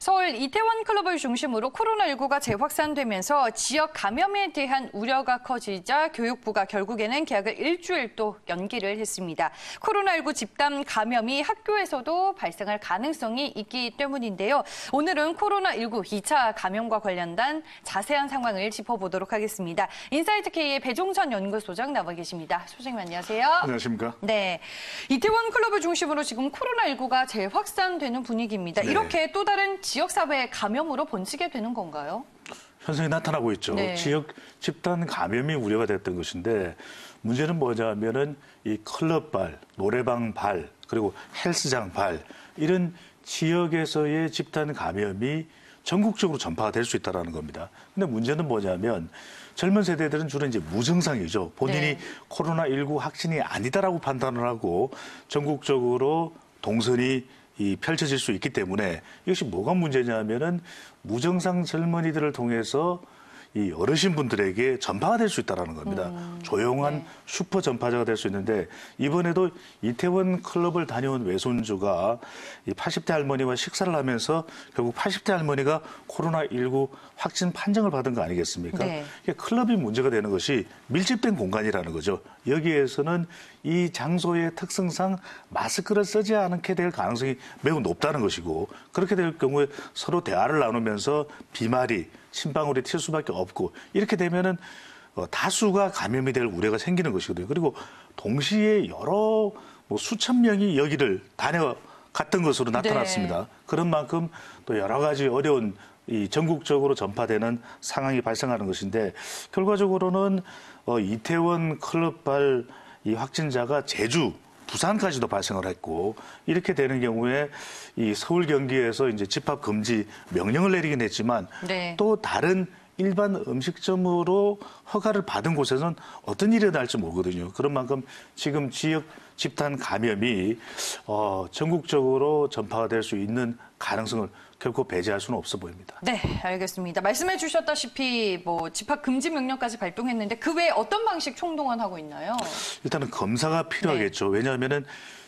서울 이태원 클럽을 중심으로 코로나19가 재확산되면서 지역 감염에 대한 우려가 커지자 교육부가 결국에는 개학을 일주일 또 연기를 했습니다. 코로나19 집단 감염이 학교에서도 발생할 가능성이 있기 때문인데요. 오늘은 코로나19 2차 감염과 관련된 자세한 상황을 짚어보도록 하겠습니다. 인사이트K의 배종선 연구소장 나와 계십니다. 소장님 안녕하세요. 안녕하십니까? 네, 이태원 클럽을 중심으로 지금 코로나19가 재확산되는 분위기입니다. 네. 이렇게 또 다른 지역사회 감염으로 번지게 되는 건가요? 현상이 나타나고 있죠. 네. 지역 집단 감염이 우려가 됐던 것인데 문제는 뭐냐면은 이 클럽발, 노래방발, 그리고 헬스장발 이런 지역에서의 집단 감염이 전국적으로 전파가 될 수 있다는 겁니다. 근데 문제는 뭐냐면 젊은 세대들은 주로 이제 무증상이죠. 본인이 네. 코로나19 확진이 아니다라고 판단을 하고 전국적으로 동선이 펼쳐질 수 있기 때문에 이것이 뭐가 문제냐면은 무증상 젊은이들을 통해서 이 어르신분들에게 전파가 될 수 있다는 겁니다. 조용한 네. 슈퍼 전파자가 될 수 있는데 이번에도 이태원 클럽을 다녀온 외손주가 이 80대 할머니와 식사를 하면서 결국 80대 할머니가 코로나19 확진 판정을 받은 거 아니겠습니까? 네. 이게 클럽이 문제가 되는 것이 밀집된 공간이라는 거죠. 여기에서는 이 장소의 특성상 마스크를 쓰지 않게 될 가능성이 매우 높다는 것이고 그렇게 될 경우에 서로 대화를 나누면서 비말이 침방울이 튈 수밖에 없고 이렇게 되면은 다수가 감염이 될 우려가 생기는 것이거든요. 그리고 동시에 여러 수천 명이 여기를 다녀갔던 것으로 나타났습니다. 네. 그런 만큼 또 여러 가지 어려운 이 전국적으로 전파되는 상황이 발생하는 것인데 결과적으로는 이태원 클럽발 이 확진자가 제주, 부산까지도 발생을 했고 이렇게 되는 경우에 이 서울 경기에서 이제 집합 금지 명령을 내리긴 했지만 네. 또 다른 일반 음식점으로 허가를 받은 곳에서는 어떤 일이 날지 모르거든요. 그런 만큼 지금 지역 집단 감염이 전국적으로 전파가 될 수 있는 가능성을 결코 배제할 수는 없어 보입니다. 네, 알겠습니다. 말씀해 주셨다시피 집합 금지 명령까지 발동했는데 그 외에 어떤 방식 총동원하고 있나요? 일단은 검사가 필요하겠죠. 왜냐하면은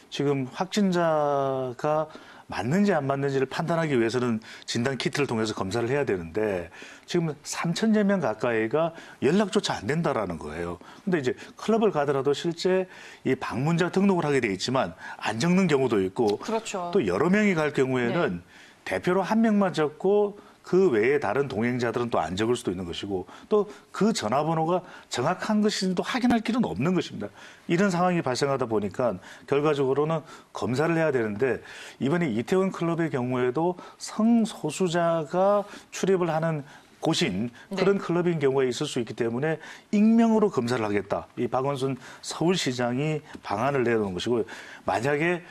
지금 확진자가 맞는지 안 맞는지를 판단하기 위해서는 진단 키트를 통해서 검사를 해야 되는데 지금 3천여 명 가까이가 연락조차 안 된다라는 거예요. 근데 이제 클럽을 가더라도 실제 이 방문자 등록을 하게 돼 있지만 안 적는 경우도 있고 그렇죠. 또 여러 명이 갈 경우에는 대표로 한 명만 적고 그 외에 다른 동행자들은 또 안 적을 수도 있는 것이고 또 그 전화번호가 정확한 것인지도 확인할 길은 없는 것입니다. 이런 상황이 발생하다 보니까 결과적으로는 검사를 해야 되는데 이번에 이태원 클럽의 경우에도 성소수자가 출입을 하는 곳인 그런 클럽인 경우에 있을 수 있기 때문에 익명으로 검사를 하겠다. 이 박원순 서울시장이 방안을 내놓은 것이고 만약에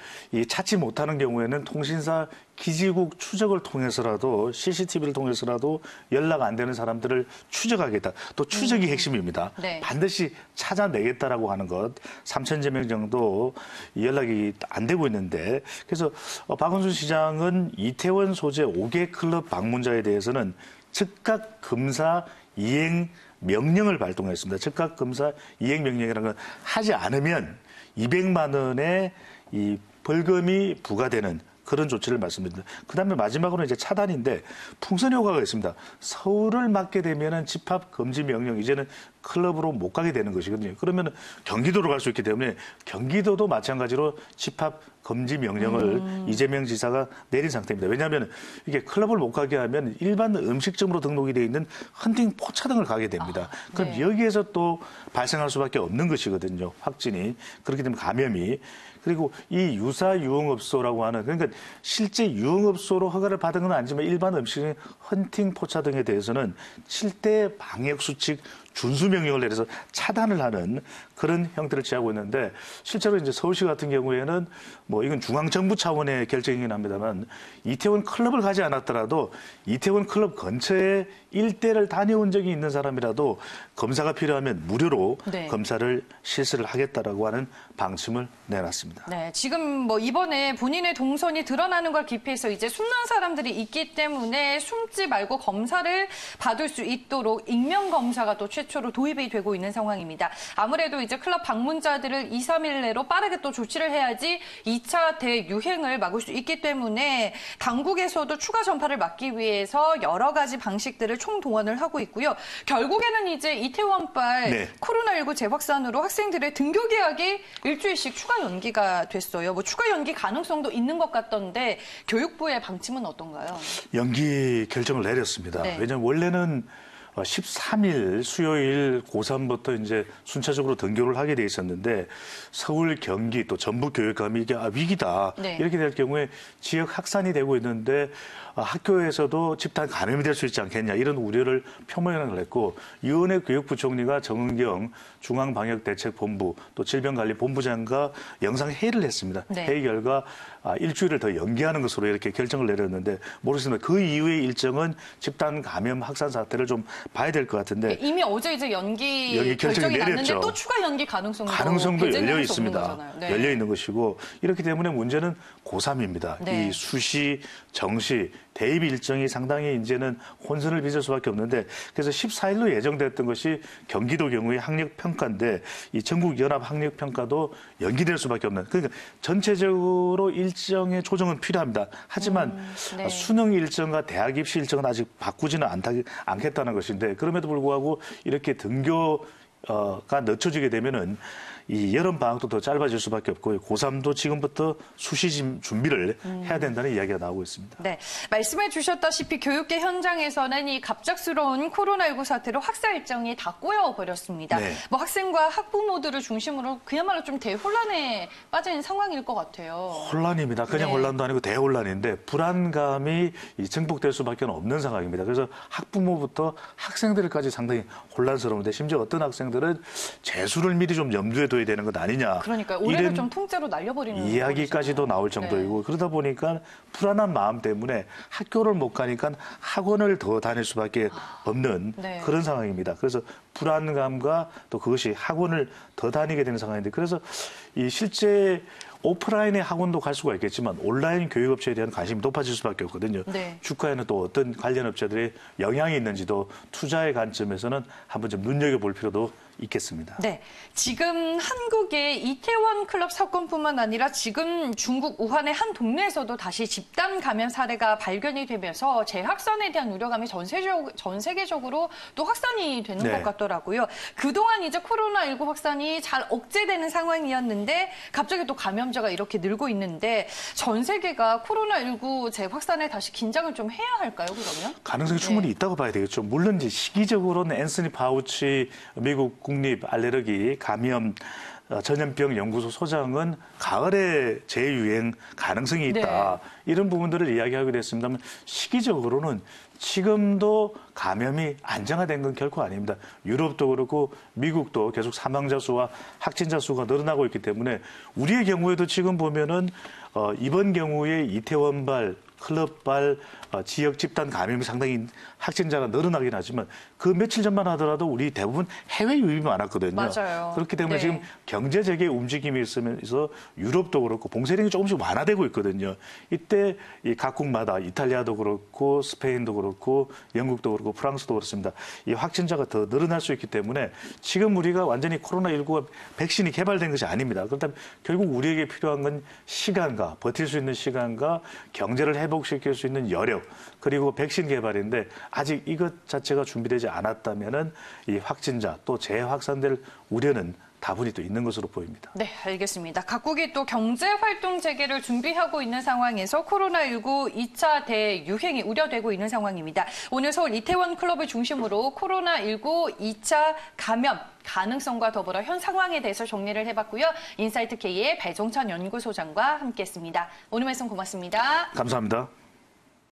찾지 못하는 경우에는 통신사 기지국 추적을 통해서라도 CCTV를 통해서라도 연락 안 되는 사람들을 추적하겠다. 또 추적이 핵심입니다. 네. 반드시 찾아내겠다라고 하는 것. 3천여 명 정도 연락이 안 되고 있는데 그래서 박원순 시장은 이태원 소재 5개 클럽 방문자에 대해서는 즉각 검사 이행 명령을 발동했습니다. 즉각 검사 이행 명령이라는 건 하지 않으면 200만 원의 이 벌금이 부과되는 그런 조치를 말씀드립니다. 그다음에 마지막으로 이제 차단인데 풍선 효과가 있습니다. 서울을 맡게 되면은 집합 금지 명령 이제는 클럽으로 못 가게 되는 것이거든요. 그러면은 경기도로 갈 수 있기 때문에 경기도도 마찬가지로 집합 금지 명령을 이재명 지사가 내린 상태입니다. 왜냐하면 이게 클럽을 못 가게 하면 일반 음식점으로 등록이 돼 있는 헌팅 포차 등을 가게 됩니다. 그럼 네. 여기에서 또 발생할 수밖에 없는 것이거든요. 확진이. 그렇게 되면 감염이. 그리고 이 유사 유흥업소라고 하는 그러니까 실제 유흥업소로 허가를 받은 건 아니지만 일반 음식점 헌팅 포차 등에 대해서는 7대 방역 수칙 준수 명령을 내려서 차단을 하는 그런 형태를 취하고 있는데 실제로 이제 서울시 같은 경우에는 이건 중앙정부 차원의 결정이긴 합니다만 이태원 클럽을 가지 않았더라도 이태원 클럽 근처에 일대를 다녀온 적이 있는 사람이라도 검사가 필요하면 무료로 네. 검사를 실시를 하겠다라고 하는 방침을 내놨습니다. 있습니다. 네, 지금 뭐 이번에 본인의 동선이 드러나는 걸 기피해서 이제 숨는 사람들이 있기 때문에 숨지 말고 검사를 받을 수 있도록 익명 검사가 또 최초로 도입이 되고 있는 상황입니다. 아무래도 이제 클럽 방문자들을 2, 3일 내로 빠르게 또 조치를 해야지 2차 대유행을 막을 수 있기 때문에 당국에서도 추가 전파를 막기 위해서 여러 가지 방식들을 총동원을 하고 있고요. 결국에는 이제 이태원발 네. 코로나19 재확산으로 학생들의 등교 개학이 일주일씩 추가 연기가 됐어요. 뭐 추가 연기 가능성도 있는 것 같던데 교육부의 방침은 어떤가요? 연기 결정을 내렸습니다. 네. 왜냐하면 원래는 13일 수요일 고3부터 이제 순차적으로 등교를 하게 돼 있었는데 서울, 경기 또 전북 교육감이 이게 위기다. 네. 이렇게 될 경우에 지역 확산이 되고 있는데 학교에서도 집단 감염이 될 수 있지 않겠냐 이런 우려를 표명을 했고 이은혜 교육부 총리가 정은경 중앙방역대책본부 또 질병관리본부장과 영상회의를 했습니다. 네. 회의 결과 일주일을 더 연기하는 것으로 이렇게 결정을 내렸는데 모르겠습니다. 그 이후의 일정은 집단 감염 확산 사태를 좀 봐야 될 것 같은데 이미 어제 이제 연기 결정이 결정이 났는데 내렸죠. 또 추가 연기 가능성도 열려 수 있습니다. 없는 거잖아요. 네. 열려 있는 것이고 이렇기 때문에 문제는 고3입니다. 네. 이 수시, 정시, 대입 일정이 상당히 이제는 혼선을 빚을 수밖에 없는데 그래서 14일로 예정됐던 것이 경기도 경우의 학력 평가인데 이 전국 연합 학력 평가도 연기될 수밖에 없는 그러니까 전체적으로 일정의 조정은 필요합니다. 하지만 네. 수능 일정과 대학 입시 일정은 아직 바꾸지는 않겠다는 것인데 그럼에도 불구하고 이렇게 등교가 늦춰지게 되면은 이 여름 방학도 더 짧아질 수밖에 없고 고3도 지금부터 수시 준비를 해야 된다는 이야기가 나오고 있습니다. 네, 말씀해 주셨다시피 교육계 현장에서는 이 갑작스러운 코로나19 사태로 학사 일정이 다 꼬여버렸습니다. 네. 뭐 학생과 학부모들을 중심으로 그야말로 좀 대혼란에 빠져 있는 상황일 것 같아요. 혼란입니다. 그냥 네. 혼란도 아니고 대혼란인데 불안감이 증폭될 수밖에 없는 상황입니다. 그래서 학부모부터 학생들까지 상당히 혼란스러운데 심지어 어떤 학생들은 재수를 미리 좀 염두에 둬야 되는 것 아니냐. 그러니까 올해는 좀 통째로 날려버리는 이야기까지도 거잖아요. 나올 정도이고 네. 그러다 보니까 불안한 마음 때문에 학교를 못 가니까 학원을 더 다닐 수밖에 없는 네. 그런 상황입니다. 그래서 불안감과 또 그것이 학원을 더 다니게 되는 상황인데 그래서 이 실제 오프라인의 학원도 갈 수가 있겠지만 온라인 교육업체에 대한 관심이 높아질 수밖에 없거든요. 네. 주가에는 또 어떤 관련 업체들의 영향이 있는지도 투자의 관점에서는 한번 좀 눈여겨볼 필요도 있겠습니다. 네, 지금 한국의 이태원 클럽 사건뿐만 아니라 지금 중국 우한의 한 동네에서도 다시 집단 감염 사례가 발견이 되면서 재확산에 대한 우려감이 전 세계적으로 또 확산이 되는 네. 것 같더라고요. 그동안 이제 코로나19 확산이 잘 억제되는 상황이었는데 갑자기 또 감염자가 이렇게 늘고 있는데 전 세계가 코로나19 재확산에 다시 긴장을 좀 해야 할까요, 그러면? 가능성이 충분히 있다고 봐야 되겠죠. 물론 이제 시기적으로는 앤서니 파우치 미국 국립 알레르기 감염 전염병 연구소 소장은 가을에 재유행 가능성이 있다. 네. 이런 부분들을 이야기하기도 했습니다만 시기적으로는 지금도 감염이 안정화된 건 결코 아닙니다. 유럽도 그렇고 미국도 계속 사망자 수와 확진자 수가 늘어나고 있기 때문에 우리의 경우에도 지금 보면은 이번 경우에 이태원발 클럽발 지역 집단 감염이 상당히 확진자가 늘어나긴 하지만 그 며칠 전만 하더라도 우리 대부분 해외 유입이 많았거든요. 맞아요. 그렇기 때문에 네. 지금 경제적인 움직임이 있으면서 유럽도 그렇고 봉쇄령이 조금씩 완화되고 있거든요. 이때 이 각국마다 이탈리아도 그렇고 스페인도 그렇고 영국도 그렇고 프랑스도 그렇습니다. 이 확진자가 더 늘어날 수 있기 때문에 지금 우리가 완전히 코로나19가 백신이 개발된 것이 아닙니다. 그렇다면 결국 우리에게 필요한 건 시간과 버틸 수 있는 시간과 경제를 회복시킬 수 있는 여력 그리고 백신 개발인데 아직 이것 자체가 준비되지 않았다면은 이 확진자 또 재확산될 우려는 다분히 또 있는 것으로 보입니다. 네, 알겠습니다. 각국이 또 경제활동 재개를 준비하고 있는 상황에서 코로나19 2차 대유행이 우려되고 있는 상황입니다. 오늘 서울 이태원 클럽을 중심으로 코로나19 2차 감염 가능성과 더불어 현 상황에 대해서 정리를 해봤고요. 인사이트 K의 배종찬 연구소장과 함께했습니다. 오늘 말씀 고맙습니다. 감사합니다.